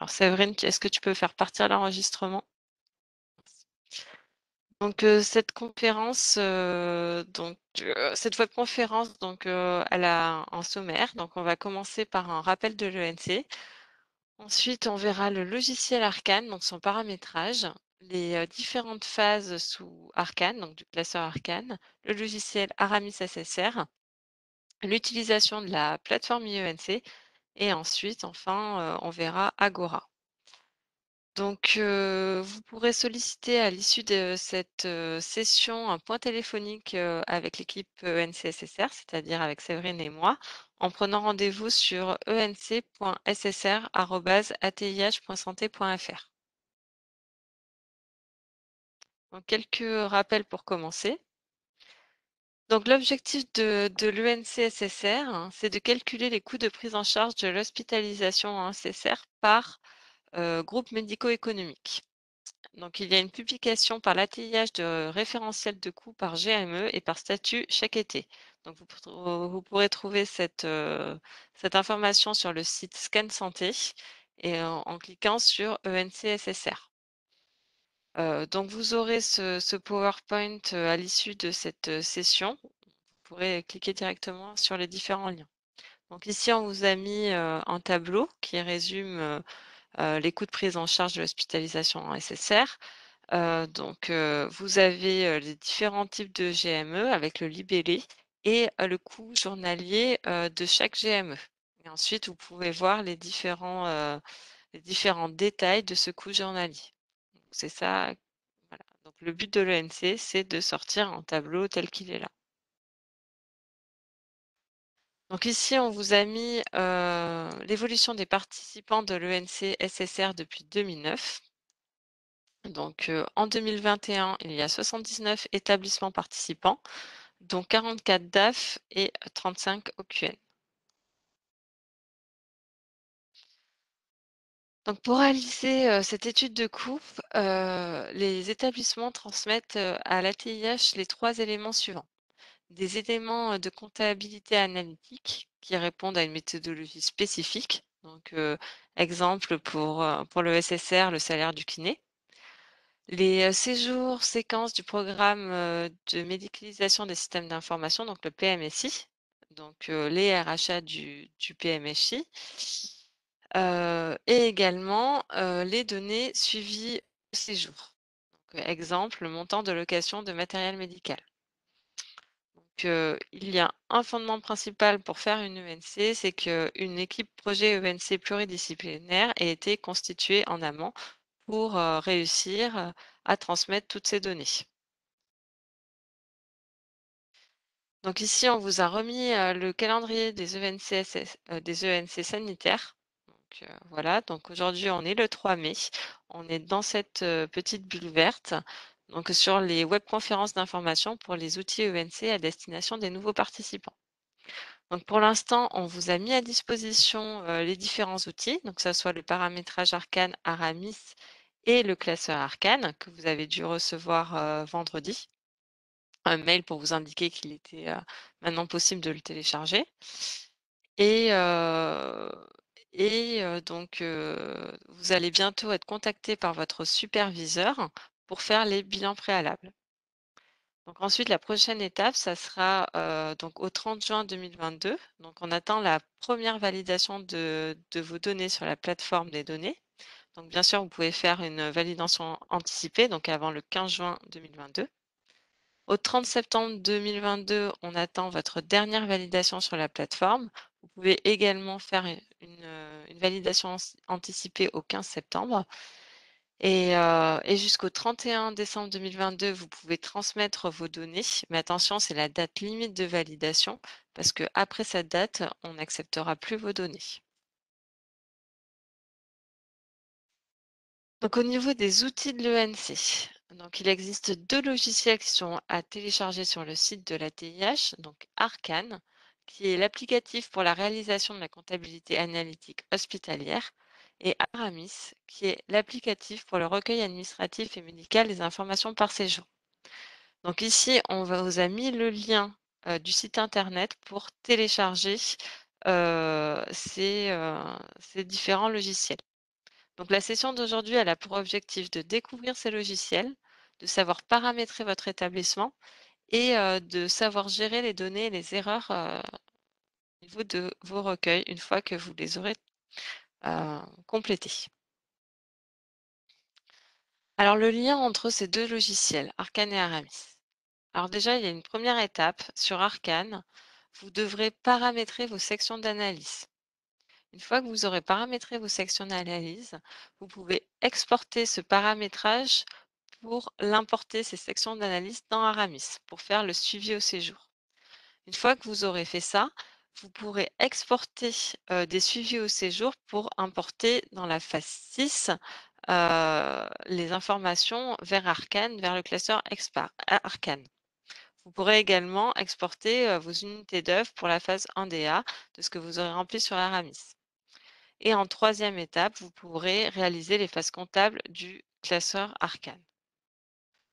Alors Séverine, est-ce que tu peux faire partir l'enregistrement? Donc cette conférence, cette webconférence, elle a un sommaire. Donc on va commencer par un rappel de l'ENC. Ensuite, on verra le logiciel Arcane, donc son paramétrage, les différentes phases sous Arcane, donc du classeur Arcane, le logiciel Aramis SSR, l'utilisation de la plateforme IENC, et ensuite, enfin, on verra Agora. Donc, vous pourrez solliciter à l'issue de cette, session un point téléphonique, avec l'équipe ENC-SSR, c'est-à-dire avec Séverine et moi, en prenant rendez-vous sur enc.ssr@atih.santé.fr. Donc quelques rappels pour commencer. Donc l'objectif de l'ENC-SSR, hein, c'est de calculer les coûts de prise en charge de l'hospitalisation en SSR par, groupe médico-économique. Donc, il y a une publication par l'ateliage de référentiel de coûts par GME et par statut chaque été. Donc, vous pourrez trouver cette information sur le site Scan Santé et en cliquant sur ENCSSR. Donc, vous aurez ce PowerPoint à l'issue de cette session. Vous pourrez cliquer directement sur les différents liens. Donc, ici, on vous a mis un tableau qui résume les coûts de prise en charge de l'hospitalisation en SSR. Vous avez, les différents types de GME avec le libellé et le coût journalier, de chaque GME. Et ensuite, vous pouvez voir les différents détails de ce coût journalier. Donc c'est ça, voilà. Donc le but de l'ENC, c'est de sortir un tableau tel qu'il est là. Donc ici, on vous a mis, l'évolution des participants de l'ENC SSR depuis 2009. Donc, en 2021, il y a 79 établissements participants, dont 44 DAF et 35 OQN. Donc, pour réaliser cette étude de coût, les établissements transmettent à l'ATIH les trois éléments suivants. Des éléments de comptabilité analytique qui répondent à une méthodologie spécifique. Donc, exemple pour le SSR, le salaire du kiné. Les, séjours, séquences du programme, de médicalisation des systèmes d'information, donc le PMSI, donc les RHA du PMSI, et également, les données suivies au séjour. Donc, exemple, le montant de location de matériel médical. Donc, il y a un fondement principal pour faire une ENC, c'est qu'une équipe projet ENC pluridisciplinaire ait été constituée en amont pour, réussir, à transmettre toutes ces données. Donc ici, on vous a remis, le calendrier des des ENC sanitaires. Donc, voilà, donc aujourd'hui, on est le 3 mai. On est dans cette, petite bulle verte, donc sur les webconférences d'information pour les outils ENC à destination des nouveaux participants. Donc pour l'instant, on vous a mis à disposition, les différents outils, donc que ça soit le paramétrage Arcane, Aramis et le classeur Arcane que vous avez dû recevoir, vendredi. Un mail pour vous indiquer qu'il était, maintenant possible de le télécharger et heu vous allez bientôt être contacté par votre superviseur pour faire les bilans préalables. Donc ensuite, la prochaine étape, ça sera, donc au 30 juin 2022. Donc on attend la première validation de vos données sur la plateforme des données. Donc bien sûr, vous pouvez faire une validation anticipée, donc avant le 15 juin 2022. Au 30 septembre 2022, on attend votre dernière validation sur la plateforme. Vous pouvez également faire une validation anticipée au 15 septembre. Et jusqu'au 31 décembre 2022, vous pouvez transmettre vos données. Mais attention, c'est la date limite de validation parce qu'après cette date, on n'acceptera plus vos données. Donc au niveau des outils de l'ENC, donc il existe 2 logiciels qui sont à télécharger sur le site de l'ATIH, donc Arcane, qui est l'applicatif pour la réalisation de la comptabilité analytique hospitalière, et Aramis, qui est l'applicatif pour le recueil administratif et médical des informations par séjour. Donc ici, vous a mis le lien du site internet pour télécharger ces différents logiciels. Donc la session d'aujourd'hui, elle a pour objectif de découvrir ces logiciels, de savoir paramétrer votre établissement et de savoir gérer les données et les erreurs au niveau de vos recueils une fois que vous les aurez complétés. Alors le lien entre ces deux logiciels, Arcane et Aramis. Alors déjà, il y a une première étape sur Arcane. Vous devrez paramétrer vos sections d'analyse. Une fois que vous aurez paramétré vos sections d'analyse, vous pouvez exporter ce paramétrage pour l'importer, ces sections d'analyse, dans Aramis pour faire le suivi au séjour. Une fois que vous aurez fait ça, vous pourrez exporter des suivis au séjour pour importer dans la phase 6 les informations vers Arcane, vers le classeur Arcane. Vous pourrez également exporter vos unités d'œuvre pour la phase 1DA de ce que vous aurez rempli sur Aramis. Et en troisième étape, vous pourrez réaliser les phases comptables du classeur Arcane.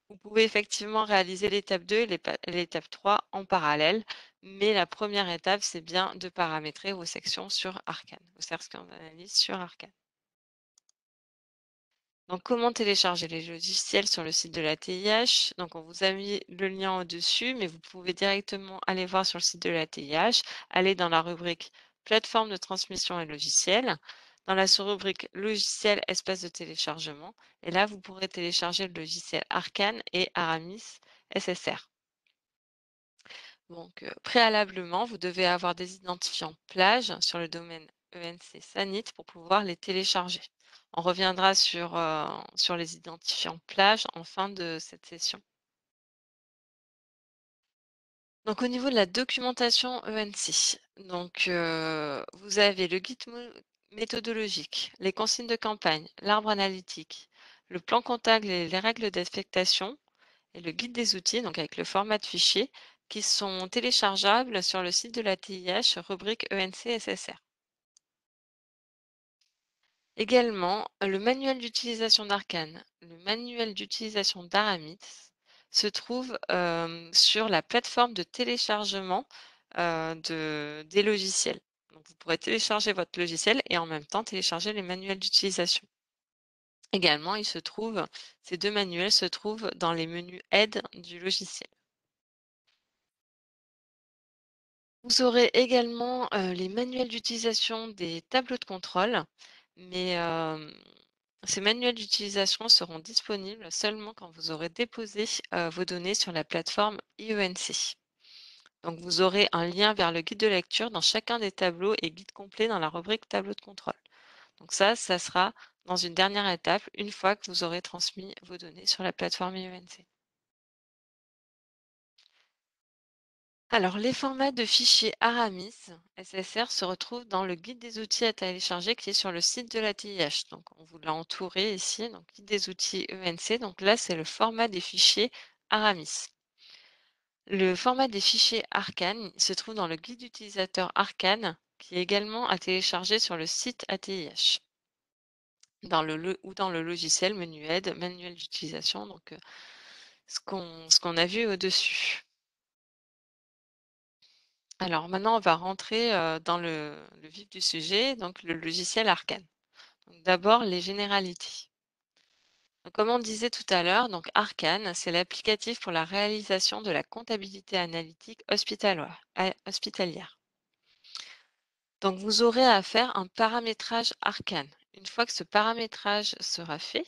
Vous pouvez effectivement réaliser l'étape 2 et l'étape 3 en parallèle, mais la première étape, c'est bien de paramétrer vos sections sur Arcane, vos sections d'analyse sur Arcane. Donc, comment télécharger les logiciels sur le site de la TIH? Donc, on vous a mis le lien au-dessus, mais vous pouvez directement aller voir sur le site de la TIH, aller dans la rubrique plateforme de transmission et logiciels, dans la sous-rubrique logiciel espace de téléchargement, et là, vous pourrez télécharger le logiciel Arcane et Aramis SSR. Donc, préalablement, vous devez avoir des identifiants plage sur le domaine ENC Sanit pour pouvoir les télécharger. On reviendra sur les identifiants plage en fin de cette session. Donc, au niveau de la documentation ENC, donc, vous avez le guide méthodologique, les consignes de campagne, l'arbre analytique, le plan comptable et les règles d'affectation, et le guide des outils, donc avec le format de fichier, qui sont téléchargeables sur le site de la TIH, rubrique ENC SSR. Également, le manuel d'utilisation d'Arcane, le manuel d'utilisation d'Aramis se trouve sur la plateforme de téléchargement des logiciels. Donc, vous pourrez télécharger votre logiciel et en même temps télécharger les manuels d'utilisation. Également, ces deux manuels se trouvent dans les menus aide du logiciel. Vous aurez également, les manuels d'utilisation des tableaux de contrôle, mais ces manuels d'utilisation seront disponibles seulement quand vous aurez déposé, vos données sur la plateforme IENC. Donc vous aurez un lien vers le guide de lecture dans chacun des tableaux et guide complet dans la rubrique tableau de contrôle. Donc ça sera dans une dernière étape, une fois que vous aurez transmis vos données sur la plateforme IENC. Alors, les formats de fichiers Aramis SSR se retrouvent dans le guide des outils à télécharger qui est sur le site de la TIH. Donc, on vous l'a entouré ici, donc guide des outils ENC. Donc là, c'est le format des fichiers Aramis. Le format des fichiers Arcane se trouve dans le guide utilisateur Arcane, qui est également à télécharger sur le site ATIH, ou dans le logiciel menu aide, manuel d'utilisation, donc ce qu'on a vu au-dessus. Alors maintenant, on va rentrer dans le vif du sujet, donc le logiciel Arcane. Donc d'abord, les généralités. Donc, comme on disait tout à l'heure, donc Arcane, c'est l'applicatif pour la réalisation de la comptabilité analytique hospitalière. Donc vous aurez à faire un paramétrage Arcane. Une fois que ce paramétrage sera fait,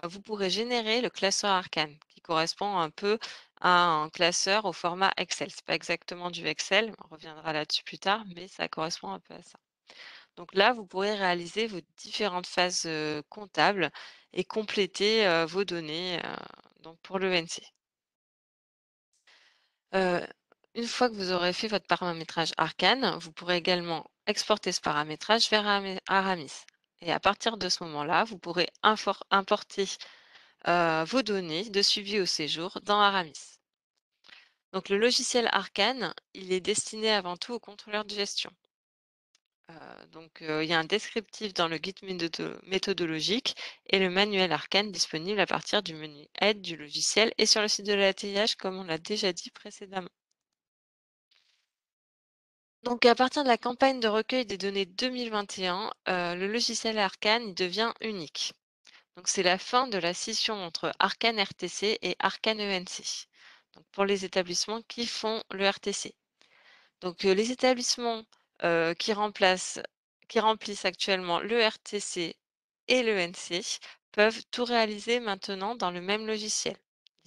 vous pourrez générer le classeur Arcane, qui correspond un peu à un classeur au format Excel. C'est pas exactement du Excel, on reviendra là-dessus plus tard, mais ça correspond un peu à ça. Donc là, vous pourrez réaliser vos différentes phases comptables et compléter vos données donc pour l'ENC. Heu, une fois que vous aurez fait votre paramétrage Arcane, vous pourrez également exporter ce paramétrage vers Aramis. Et à partir de ce moment-là, vous pourrez importer vos données de suivi au séjour dans Aramis. Donc le logiciel Arcane, il est destiné avant tout aux contrôleurs de gestion. Il y a un descriptif dans le guide méthodologique et le manuel Arcane disponible à partir du menu aide du logiciel et sur le site de la TIH comme on l'a déjà dit précédemment. Donc à partir de la campagne de recueil des données 2021, le logiciel Arcane, il devient unique. Donc c'est la fin de la scission entre Arcane RTC et Arcane ENC. Donc pour les établissements qui font le RTC. Donc les établissements, qui remplissent actuellement le RTC et l'ENC peuvent tout réaliser maintenant dans le même logiciel.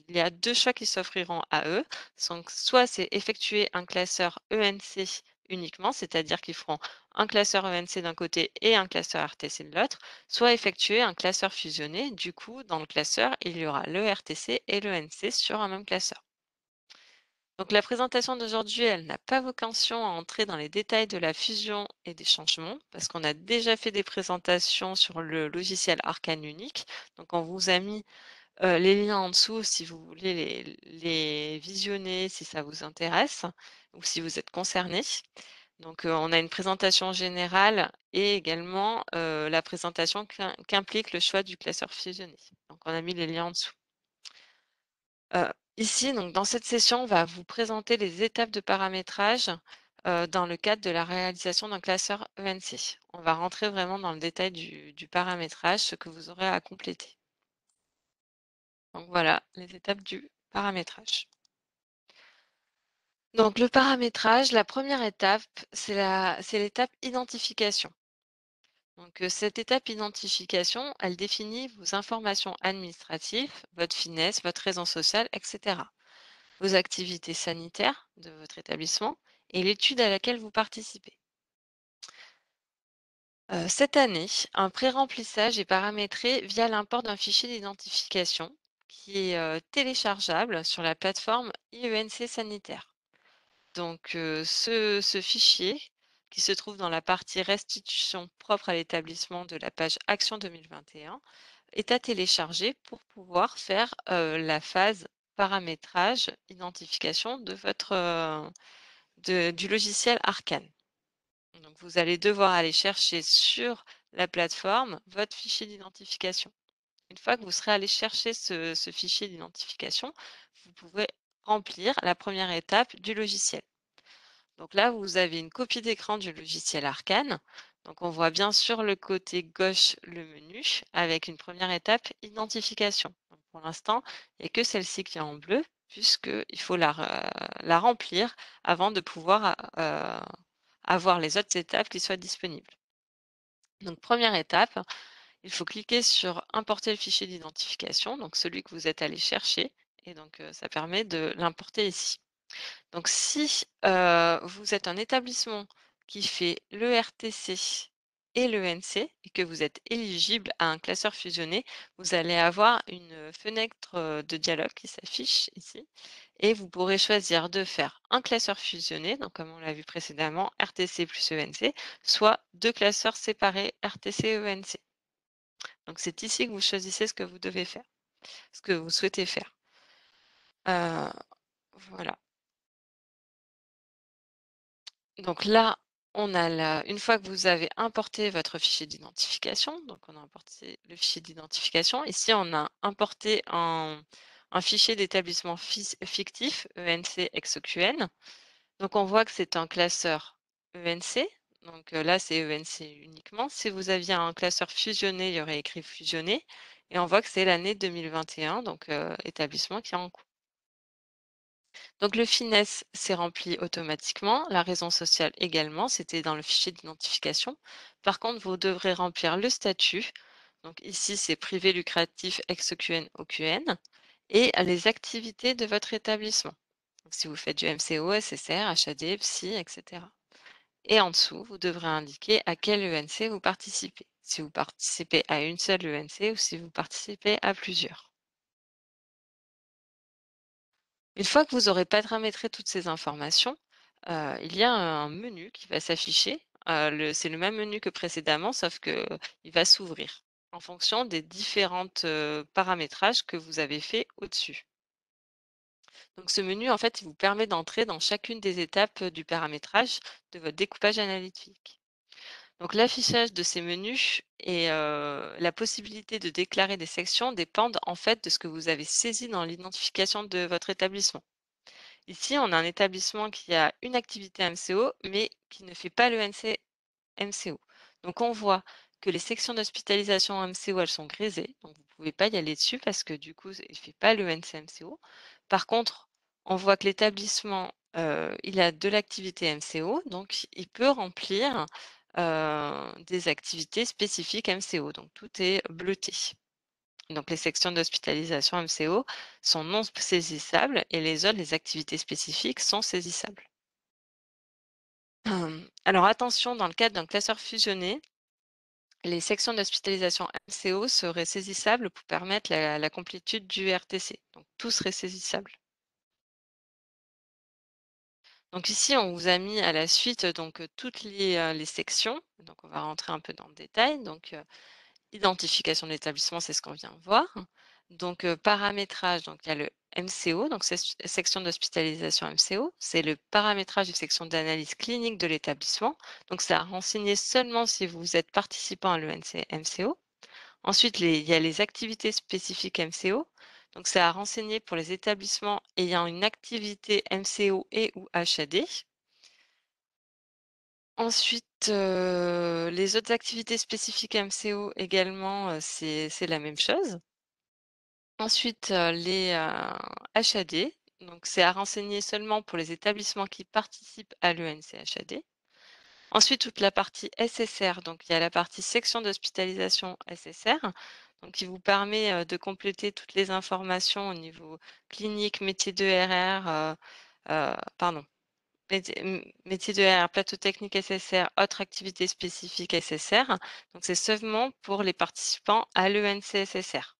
Il y a 2 choix qui s'offriront à eux. Donc soit c'est effectuer un classeur ENC uniquement, c'est-à-dire qu'ils feront un classeur ENC d'un côté et un classeur RTC de l'autre, soit effectuer un classeur fusionné. Du coup, dans le classeur, il y aura le RTC et l'ENC sur un même classeur. Donc la présentation d'aujourd'hui, elle n'a pas vocation à entrer dans les détails de la fusion et des changements, parce qu'on a déjà fait des présentations sur le logiciel Arcane Unique. Donc on vous a mis les liens en dessous si vous voulez les visionner, si ça vous intéresse ou si vous êtes concerné. Donc on a une présentation générale et également la présentation qu'implique le choix du classeur fusionné. Donc on a mis les liens en dessous. Ici, donc dans cette session, on va vous présenter les étapes de paramétrage, dans le cadre de la réalisation d'un classeur ENC. On va rentrer vraiment dans le détail du paramétrage, ce que vous aurez à compléter. Donc voilà, les étapes du paramétrage. Donc le paramétrage, la première étape, c'est l'étape identification. Donc cette étape identification, elle définit vos informations administratives, votre finesse, votre raison sociale, etc. Vos activités sanitaires de votre établissement et l'étude à laquelle vous participez. Cette année, un pré-remplissage est paramétré via l'import d'un fichier d'identification qui est téléchargeable sur la plateforme IENC Sanitaire. Donc, ce fichier, qui se trouve dans la partie restitution propre à l'établissement de la page Action 2021, est à télécharger pour pouvoir faire la phase paramétrage, identification de du logiciel Arcane. Donc, vous allez devoir aller chercher sur la plateforme votre fichier d'identification. Une fois que vous serez allé chercher ce fichier d'identification, vous pouvez remplir la première étape du logiciel. Donc là, vous avez une copie d'écran du logiciel Arcane. Donc on voit bien sur le côté gauche le menu avec une première étape identification. Donc pour l'instant, il n'y a que celle-ci qui est en bleu puisqu'il faut la remplir avant de pouvoir avoir les autres étapes qui soient disponibles. Donc première étape, il faut cliquer sur importer le fichier d'identification, donc celui que vous êtes allé chercher, et donc ça permet de l'importer ici. Donc si, vous êtes un établissement qui fait l'ERTC et l'ENC et que vous êtes éligible à un classeur fusionné, vous allez avoir une fenêtre, de dialogue qui s'affiche ici et vous pourrez choisir de faire un classeur fusionné, donc comme on l'a vu précédemment, RTC plus ENC, soit 2 classeurs séparés RTC-ENC. Donc c'est ici que vous choisissez ce que vous devez faire, ce que vous souhaitez faire. Heu, voilà. Donc là, on a une fois que vous avez importé votre fichier d'identification, donc on a importé le fichier d'identification. Ici, on a importé un fichier d'établissement fictif, ENC EXOQN. Donc on voit que c'est un classeur ENC. Donc là, c'est ENC uniquement. Si vous aviez un classeur fusionné, il y aurait écrit fusionné. Et on voit que c'est l'année 2021, donc établissement qui est en cours. Donc le finesse s'est rempli automatiquement, la raison sociale également, c'était dans le fichier d'identification. Par contre, vous devrez remplir le statut. Donc ici, c'est privé lucratif ex-OQN OQN et les activités de votre établissement. Donc, si vous faites du MCO, SSR, HAD, PSY, etc. Et en dessous, vous devrez indiquer à quel ENC vous participez. Si vous participez à une seule ENC ou si vous participez à plusieurs. Une fois que vous aurez paramétré toutes ces informations, il y a un menu qui va s'afficher. C'est le même menu que précédemment, sauf qu'il va s'ouvrir en fonction des différentes paramétrages que vous avez fait au-dessus. Donc ce menu, en fait, il vous permet d'entrer dans chacune des étapes du paramétrage de votre découpage analytique. Donc l'affichage de ces menus et la possibilité de déclarer des sections dépendent en fait de ce que vous avez saisi dans l'identification de votre établissement. Ici, on a un établissement qui a une activité MCO, mais qui ne fait pas l'ENC MCO. Donc on voit que les sections d'hospitalisation MCO, elles sont grisées, donc vous ne pouvez pas y aller dessus parce que du coup, il ne fait pas l'ENC MCO. Par contre, on voit que l'établissement, il a de l'activité MCO, donc il peut remplir des activités spécifiques MCO. Donc tout est bleuté. Donc les sections d'hospitalisation MCO sont non saisissables et les autres, les activités spécifiques, sont saisissables. Alors attention, dans le cadre d'un classeur fusionné, les sections d'hospitalisation MCO seraient saisissables pour permettre la complétude du RTC. Donc tout serait saisissable. Donc ici, on vous a mis à la suite toutes les sections. Donc on va rentrer un peu dans le détail. Donc identification de l'établissement, c'est ce qu'on vient de voir. Donc paramétrage, donc il y a le MCO, donc section d'hospitalisation MCO, c'est le paramétrage des sections d'analyse clinique de l'établissement. Donc c'est à renseigner seulement si vous êtes participant à l'ENC MCO. Ensuite, il y a les activités spécifiques MCO. Donc c'est à renseigner pour les établissements ayant une activité MCO et ou HAD. Ensuite, les autres activités spécifiques MCO également, c'est la même chose. Ensuite, les HAD, donc c'est à renseigner seulement pour les établissements qui participent à l'ENC HAD. Ensuite, toute la partie SSR, donc il y a la partie section d'hospitalisation SSR, donc qui vous permet, de compléter toutes les informations au niveau clinique, métier de RR, pardon, métier de RR, plateau technique SSR, autres activités spécifiques SSR. Donc c'est seulement pour les participants à l'ENC SSR.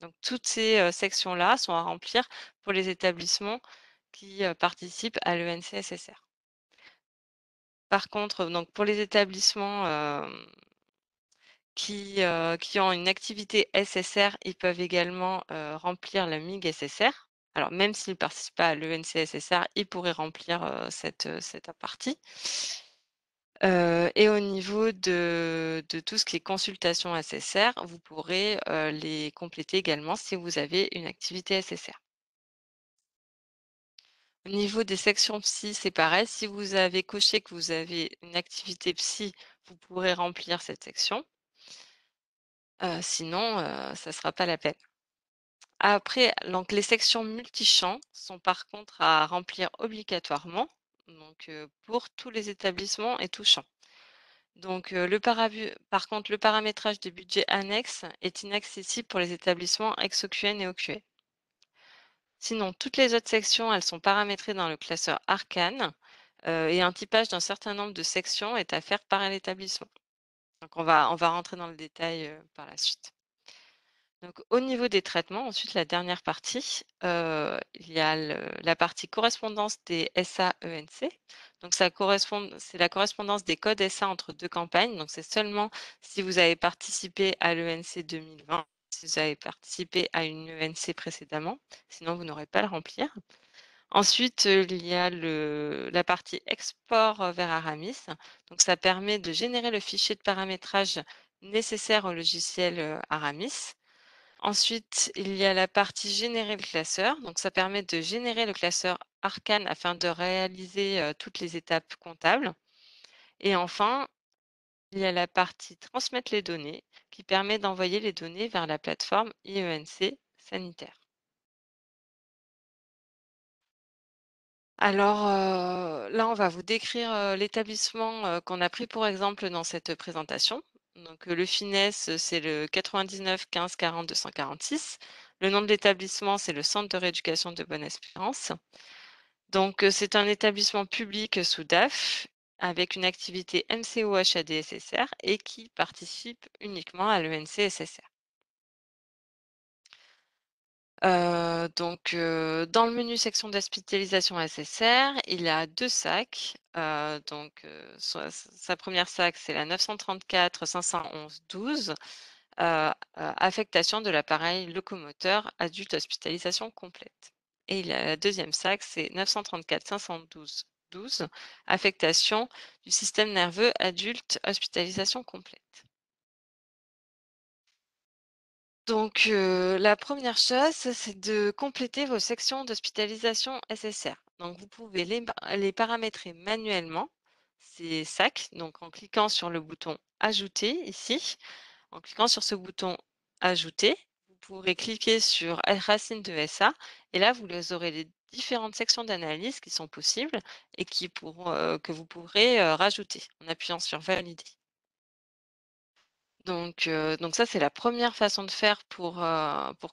Donc toutes ces, sections-là sont à remplir pour les établissements qui, participent à l'ENC SSR. Par contre, donc pour les établissements, qui ont une activité SSR, ils peuvent également, remplir la MIG SSR. Alors même s'ils ne participent pas à l'ENC SSR, ils pourraient remplir, cette partie. Et au niveau de tout ce qui est consultation SSR, vous pourrez, les compléter également si vous avez une activité SSR. Au niveau des sections psy, c'est pareil. Si vous avez coché que vous avez une activité psy, vous pourrez remplir cette section. Sinon, ça ne sera pas la peine. Après, donc les sections multichamps sont par contre à remplir obligatoirement, donc pour tous les établissements et tous champs. Donc par contre, le paramétrage des budgets annexes est inaccessible pour les établissements ex-OQN et OQN. Sinon, toutes les autres sections, elles sont paramétrées dans le classeur Arcane et un typage d'un certain nombre de sections est à faire par l'établissement. Donc on va rentrer dans le détail par la suite. Donc au niveau des traitements, ensuite la dernière partie, il y a la partie correspondance des SA-ENC. Donc c'est la correspondance des codes SA entre deux campagnes. Donc c'est seulement si vous avez participé à l'ENC 2020, si vous avez participé à une ENC précédemment, sinon vous n'aurez pas à le remplir. Ensuite, il y a la partie export vers Aramis. Donc ça permet de générer le fichier de paramétrage nécessaire au logiciel Aramis. Ensuite, il y a la partie générer le classeur. Donc, ça permet de générer le classeur Arcane afin de réaliser toutes les étapes comptables. Et enfin, il y a la partie transmettre les données qui permet d'envoyer les données vers la plateforme IENC sanitaire. Alors là, on va vous décrire l'établissement qu'on a pris pour exemple dans cette présentation. Donc le FINES, c'est le 99 15 40 246. Le nom de l'établissement, c'est le Centre de rééducation de Bonne-Espérance. Donc c'est un établissement public sous DAF avec une activité MCO HAD SSR et qui participe uniquement à l'ENC SSR. Dans le menu section d'hospitalisation SSR, il y a 2 sacs. Sa première sac, c'est la 934 511 12, affectation de l'appareil locomoteur adulte hospitalisation complète. Et il y a la deuxième sac, c'est 934 512 12, affectation du système nerveux adulte hospitalisation complète. Donc, la première chose, c'est de compléter vos sections d'hospitalisation SSR. Donc, vous pouvez les paramétrer manuellement, ces sacs, donc en cliquant sur le bouton «Ajouter» ici. En cliquant sur ce bouton «Ajouter», vous pourrez cliquer sur Racine de SA et là, vous aurez les différentes sections d'analyse qui sont possibles et que vous pourrez, rajouter en appuyant sur «Valider». Donc ça, c'est la première façon de faire pour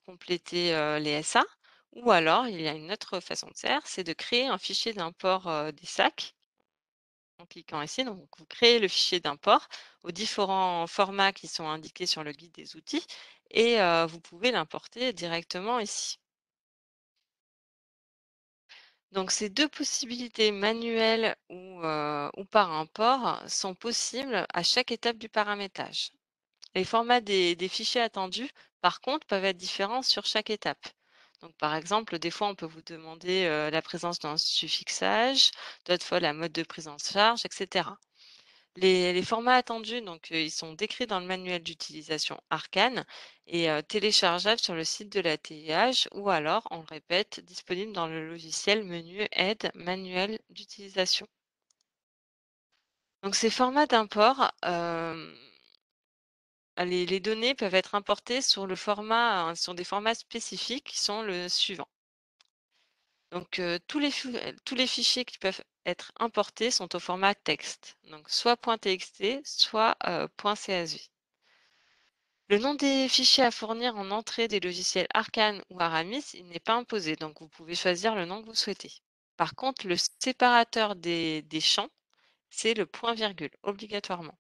compléter, les SA ou alors il y a une autre façon de faire, c'est de créer un fichier d'import, des sacs en cliquant ici. Donc vous créez le fichier d'import aux différents formats qui sont indiqués sur le guide des outils et vous pouvez l'importer directement ici. Donc ces 2 possibilités manuelles ou par import sont possibles à chaque étape du paramétrage. Les formats des fichiers attendus, par contre, peuvent être différents sur chaque étape. Donc, par exemple, des fois, on peut vous demander la présence d'un suffixage, d'autres fois la mode de prise en charge, etc. Les formats attendus, donc, ils sont décrits dans le manuel d'utilisation Arcane et téléchargeables sur le site de la TIH ou alors, on le répète, disponible dans le logiciel menu aide manuel d'utilisation. Donc, ces formats d'import, les données peuvent être importées sur des formats spécifiques qui sont le suivant. Donc, tous les fichiers qui peuvent être importés sont au format texte, donc soit .txt, soit .csv. Le nom des fichiers à fournir en entrée des logiciels Arcane ou Aramis, il n'est pas imposé, donc vous pouvez choisir le nom que vous souhaitez. Par contre, le séparateur des champs, c'est le point virgule, obligatoirement.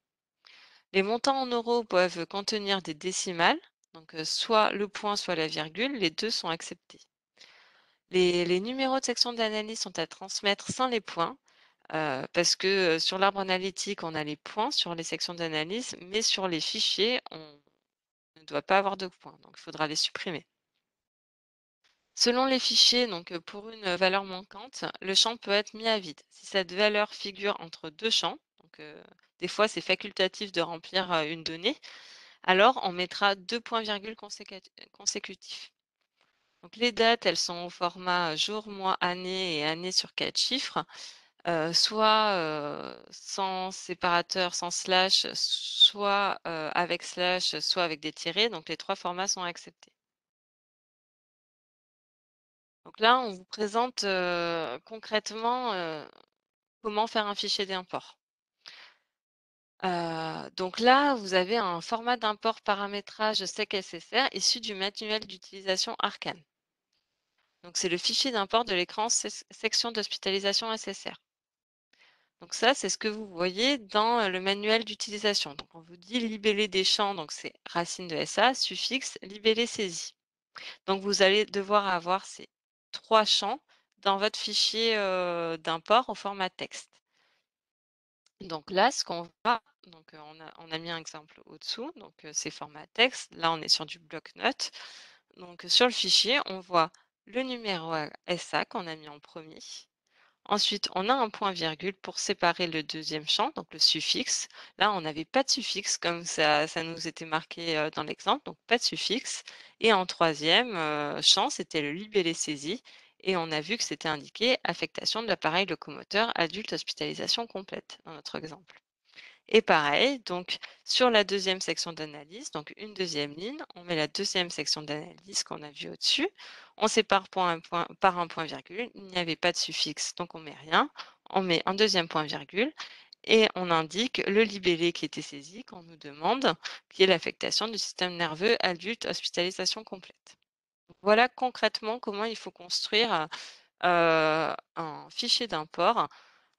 Les montants en euros peuvent contenir des décimales, donc soit le point, soit la virgule, les deux sont acceptés. Les numéros de section d'analyse sont à transmettre sans les points, parce que sur l'arbre analytique, on a les points sur les sections d'analyse, mais sur les fichiers, on ne doit pas avoir de points, donc il faudra les supprimer. Selon les fichiers, donc pour une valeur manquante, le champ peut être mis à vide. Si cette valeur figure entre deux champs, donc des fois c'est facultatif de remplir une donnée, alors on mettra 2 points-virgules consécutifs. Donc les dates, elles sont au format jour, mois, année et année sur 4 chiffres, soit sans séparateur, sans slash, soit avec slash, soit avec des tirets. Donc les 3 formats sont acceptés. Donc là, on vous présente concrètement comment faire un fichier d'import. Donc là, vous avez un format d'import paramétrage SecSSR issu du manuel d'utilisation Arcane. Donc c'est le fichier d'import de l'écran section d'hospitalisation SSR. Donc ça, c'est ce que vous voyez dans le manuel d'utilisation. Donc on vous dit libeller des champs, donc c'est racine de SA, suffixe, libeller saisie. Donc vous allez devoir avoir ces 3 champs dans votre fichier d'import au format texte. Donc là, ce qu'on va, donc on a mis un exemple au-dessous, donc c'est format texte. Là, on est sur du bloc-notes. Donc sur le fichier, on voit le numéro SA qu'on a mis en premier. Ensuite, on a un point-virgule pour séparer le deuxième champ, donc le suffixe. Là, on n'avait pas de suffixe comme ça nous était marqué dans l'exemple, donc pas de suffixe. Et en troisième champ, c'était le libellé saisi. Et on a vu que c'était indiqué affectation de l'appareil locomoteur adulte hospitalisation complète dans notre exemple. Et pareil, donc sur la deuxième section d'analyse, donc une deuxième ligne, on met la deuxième section d'analyse qu'on a vue au-dessus. On sépare par un point-virgule. Il n'y avait pas de suffixe, donc on met rien. On met un deuxième point-virgule et on indique le libellé qui était saisi qu'on nous demande, qui est l'affectation du système nerveux adulte hospitalisation complète. Voilà concrètement comment il faut construire un fichier d'import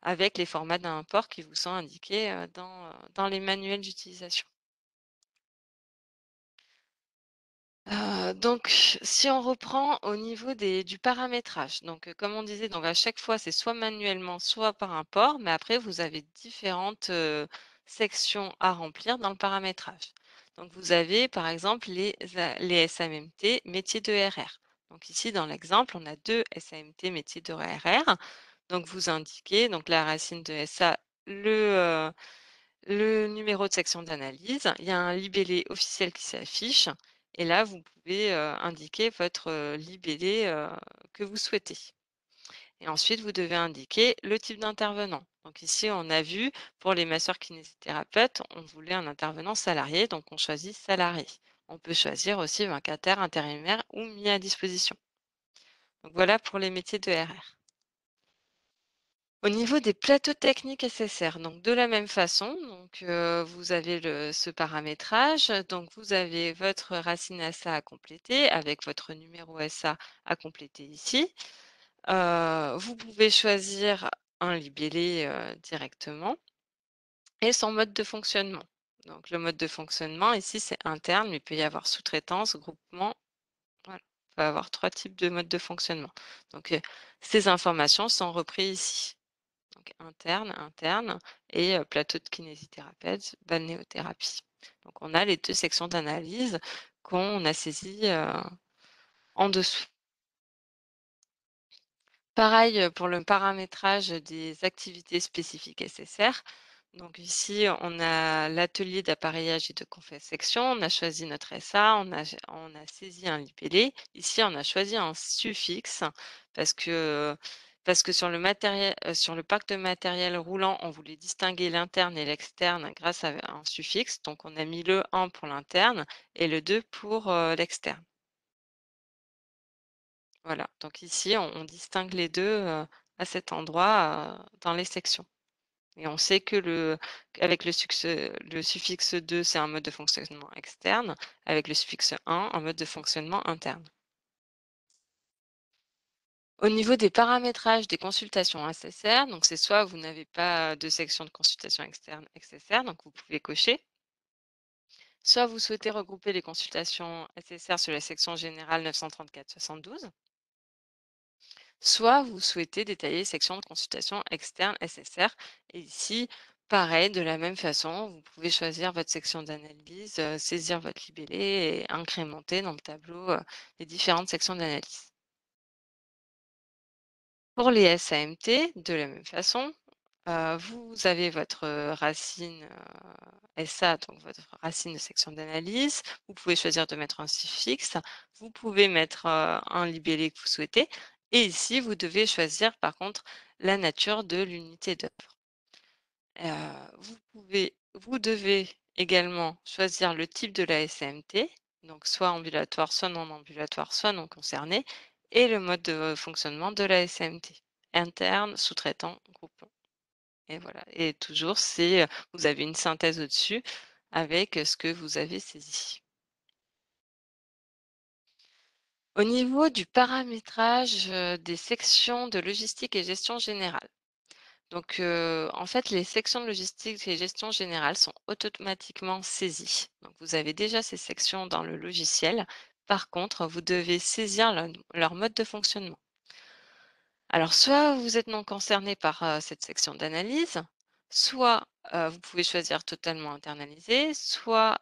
avec les formats d'import qui vous sont indiqués, dans les manuels d'utilisation. Donc si on reprend au niveau du paramétrage, donc comme on disait, donc à chaque fois, c'est soit manuellement, soit par import, mais après vous avez différentes, sections à remplir dans le paramétrage. Donc vous avez par exemple les SAMMT métiers de RR. Donc ici dans l'exemple, on a 2 SAMT métiers de RR. Donc vous indiquez donc la racine de SA, le numéro de section d'analyse, il y a un libellé officiel qui s'affiche et là, vous pouvez, indiquer votre, libellé, que vous souhaitez. Et ensuite, vous devez indiquer le type d'intervenant. Donc ici, on a vu pour les masseurs kinésithérapeutes, on voulait un intervenant salarié, donc on choisit salarié. On peut choisir aussi vacataire, intérimaire ou mis à disposition. Donc voilà pour les métiers de RR. Au niveau des plateaux techniques SSR, donc de la même façon, donc vous avez ce paramétrage, donc vous avez votre racine SA à compléter avec votre numéro SA à compléter ici. Vous pouvez choisir un libellé, directement et son mode de fonctionnement. Donc le mode de fonctionnement ici, c'est interne, mais il peut y avoir sous-traitance, groupement, voilà. On peut avoir 3 types de modes de fonctionnement. Donc ces informations sont reprises ici. Donc interne, interne et plateau de kinésithérapeute, balnéothérapie. Donc on a les 2 sections d'analyse qu'on a saisies, en dessous. Pareil, pour le paramétrage des activités spécifiques SSR. Donc ici, on a l'atelier d'appareillage et de confection. On a choisi notre SA, on a saisi un libellé. Ici, on a choisi un suffixe parce que parce que sur le matériel, sur le parc de matériel roulant, on voulait distinguer l'interne et l'externe grâce à un suffixe. Donc on a mis le 1 pour l'interne et le 2 pour, l'externe. Voilà, donc ici, on distingue les 2 à cet endroit, dans les sections et on sait que avec le suffixe 2, c'est un mode de fonctionnement externe, avec le suffixe 1, un mode de fonctionnement interne. Au niveau des paramétrages des consultations SSR, donc c'est soit vous n'avez pas de section de consultation externe SSR, donc vous pouvez cocher, soit vous souhaitez regrouper les consultations SSR sur la section générale 934-72. Soit vous souhaitez détailler section de consultation externe SSR. Et ici, pareil, de la même façon, vous pouvez choisir votre section d'analyse, saisir votre libellé et incrémenter dans le tableau les différentes sections d'analyse. Pour les SAMT, de la même façon, vous avez votre racine SA, donc votre racine de section d'analyse. Vous pouvez choisir de mettre un suffixe. Vous pouvez mettre un libellé que vous souhaitez. Et ici, vous devez choisir par contre la nature de l'unité d'œuvre. Vous devez également choisir le type de la SAMT, donc soit ambulatoire, soit non ambulatoire, soit non concerné, et le mode de fonctionnement de la SAMT, interne, sous-traitant, groupement. Et voilà. Et toujours, vous avez une synthèse au-dessus avec ce que vous avez saisi. Au niveau du paramétrage des sections de logistique et gestion générale. Donc, en fait, les sections de logistique et gestion générale sont automatiquement saisies. Donc, vous avez déjà ces sections dans le logiciel. Par contre, vous devez saisir leur mode de fonctionnement. Alors, soit vous êtes non concerné par cette section d'analyse, soit vous pouvez choisir totalement internalisé, soit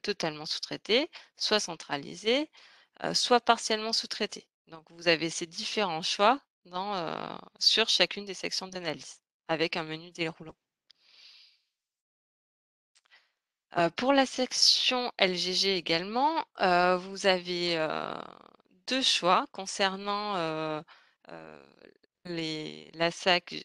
totalement sous-traité, soit centralisé, soit partiellement sous-traité. Donc, vous avez ces différents choix sur chacune des sections d'analyse avec un menu déroulant. Pour la section LGG également, vous avez 2 choix concernant, heu, la SAC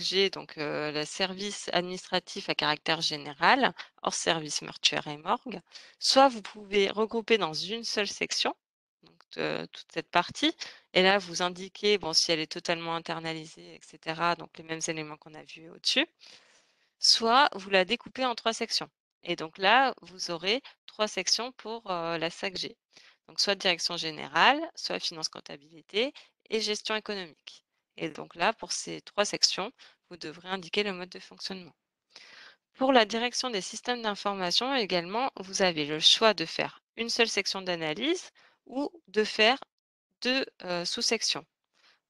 G, donc le service administratif à caractère général, hors service mortuaire et morgue. Soit vous pouvez regrouper dans une seule section, donc toute cette partie et là vous indiquez, bon, si elle est totalement internalisée et cetera, donc les mêmes éléments qu'on a vus au-dessus. Soit vous la découpez en 3 sections et donc là, vous aurez 3 sections pour, la SAC-G. Donc soit direction générale, soit finance comptabilité et gestion économique et donc là, pour ces 3 sections, vous devrez indiquer le mode de fonctionnement. Pour la direction des systèmes d'information également, vous avez le choix de faire une seule section d'analyse ou de faire 2 sous-sections.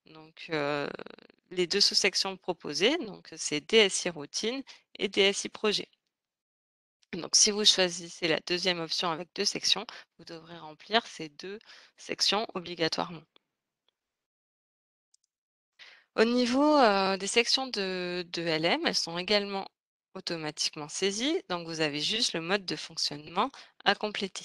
Donc les 2 sous-sections proposées, donc c'est DSI routine et DSI projet. Donc si vous choisissez la deuxième option avec 2 sections, vous devrez remplir ces 2 sections obligatoirement. Au niveau, des sections de LM, elles sont également automatiquement saisies, donc vous avez juste le mode de fonctionnement à compléter.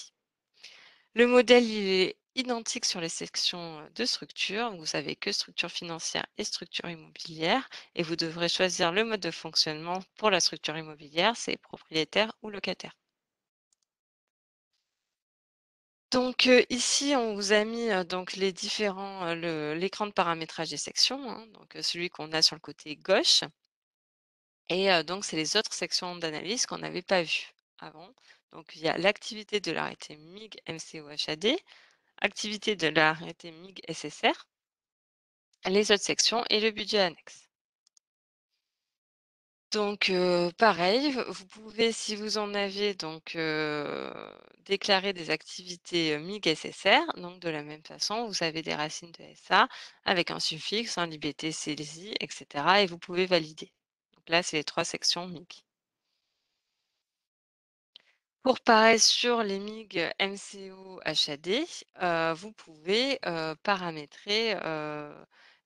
Le modèle, il est identique sur les sections de structure. Vous avez que structure financière et structure immobilière et vous devrez choisir le mode de fonctionnement pour la structure immobilière, c'est propriétaire ou locataire. Donc, ici, on vous a mis, donc les différents, l'écran de paramétrage des sections, hein, donc, celui qu'on a sur le côté gauche et donc c'est les autres sections d'analyse qu'on n'avait pas vues avant. Donc il y a l'activité de l'arrêté MIG-MCO-HAD, activité de l'arrêté MIG-SSR, les autres sections et le budget annexe. Donc pareil, vous pouvez, si vous en avez, donc déclarer des activités, MIG-SSR. Donc de la même façon, vous avez des racines de SA avec un suffixe, un libellé, saisie et cetera et vous pouvez valider. Donc là, c'est les 3 sections MIG. Pour pareil sur les MIG, MCO, HAD, vous pouvez, paramétrer,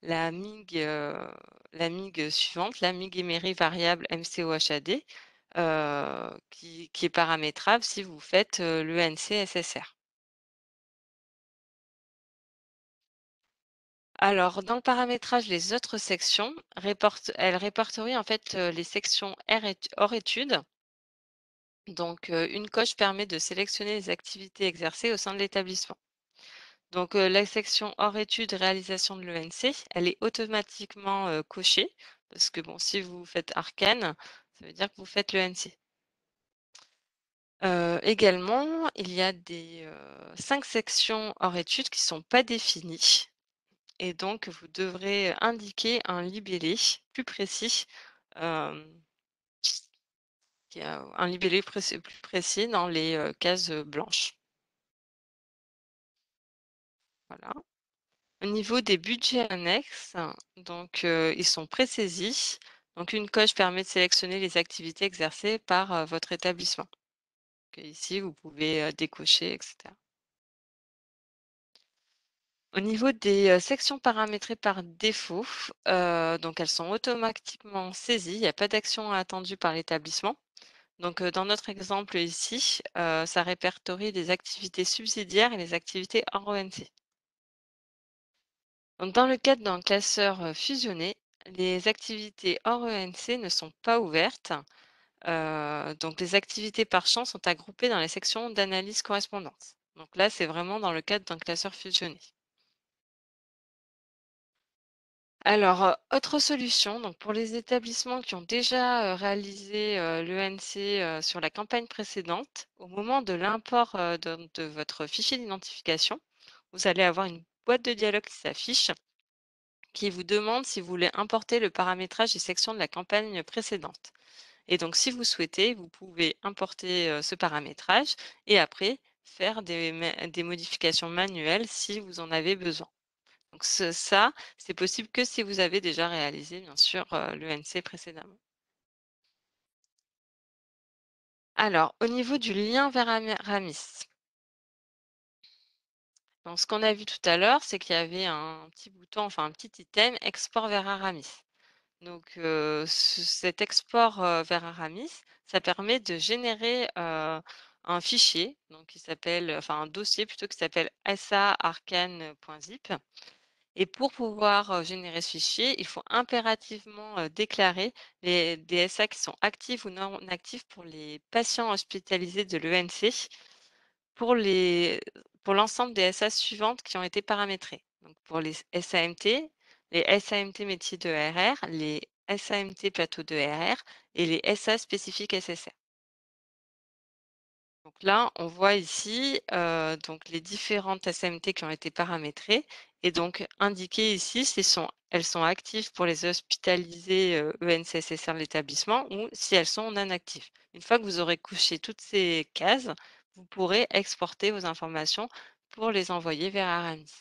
la MIG suivante, la MIG émérite variable MCO, HAD, qui est paramétrable si vous faites, l'ENC SSR. Alors dans le paramétrage, les autres sections elles répertorient en fait, les sections hors études. Donc, une coche permet de sélectionner les activités exercées au sein de l'établissement. Donc, la section hors études réalisation de l'ENC, elle est automatiquement, cochée parce que bon, si vous faites arcane, ça veut dire que vous faites l'ENC. Également, il y a des, 5 sections hors études qui sont pas définies et donc vous devrez indiquer un libellé plus précis, hem, qui a un libellé plus précis dans les, cases, blanches. Voilà. Au niveau des budgets annexes, donc ils sont pré-saisis. Donc une coche permet de sélectionner les activités exercées par, votre établissement. Donc ici, vous pouvez, décocher et cetera. Au niveau des, sections paramétrées par défaut, donc elles sont automatiquement saisies, il n'y a pas d'action attendue par l'établissement. Donc dans notre exemple ici, ça répertorie les activités subsidiaires et les activités hors ONC. Donc, dans le cadre d'un classeur fusionné, les activités hors ENC ne sont pas ouvertes. Donc, les activités par champ sont agrupées dans les sections d'analyse correspondante. Donc là, c'est vraiment dans le cadre d'un classeur fusionné. Alors, autre solution, donc pour les établissements qui ont déjà réalisé l'ENC sur la campagne précédente, au moment de l'import de votre fichier d'identification, vous allez avoir une boîte de dialogue qui s'affiche qui vous demande si vous voulez importer le paramétrage des sections de la campagne précédente. Et donc, si vous souhaitez, vous pouvez importer ce paramétrage et après faire des modifications manuelles si vous en avez besoin. Donc, ça, c'est possible que si vous avez déjà réalisé, bien sûr, l'ENC précédemment. Alors, au niveau du lien vers Ramis, donc ce qu'on a vu tout à l'heure, c'est qu'il y avait un petit bouton, enfin un petit item export vers Aramis. Donc, cet export, vers Aramis, ça permet de générer, un fichier, donc qui s'appelle enfin un dossier plutôt qui s'appelle sa-arcane.zip et pour pouvoir, générer ce fichier, il faut impérativement, déclarer des SA qui sont actifs ou non actifs pour les patients hospitalisés de l'ENC pour les pour l'ensemble des SA suivantes qui ont été paramétrées. Donc pour les SAMT, les SAMT métiers de RR, les SAMT plateau de RR et les SA spécifiques SSR. Donc là, on voit ici, donc les différentes SAMT qui ont été paramétrées et donc indiquées ici elles sont actives pour les hospitalisés, ENCSSR de l'établissement ou si elles sont non actives. Une fois que vous aurez coché toutes ces cases, vous pourrez exporter vos informations pour les envoyer vers Aramis.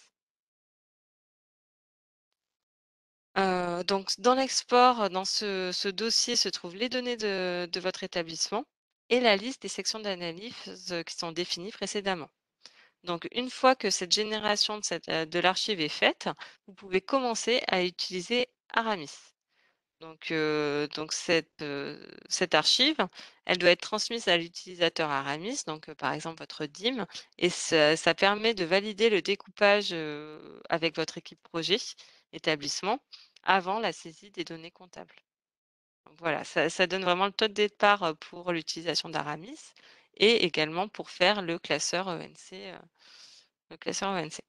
Donc dans l'export, dans ce dossier se trouvent les données de votre établissement et la liste des sections d'analyse, qui sont définies précédemment. Donc une fois que cette génération de l'archive est faite, vous pouvez commencer à utiliser Aramis. Donc cette archive, elle doit être transmise à l'utilisateur Aramis, donc par exemple votre DIM et ça permet de valider le découpage, avec votre équipe projet, établissement, avant la saisie des données comptables. Donc voilà, ça donne vraiment le taux de départ, pour l'utilisation d'Aramis et également pour faire le classeur ENC, le classeur ENC.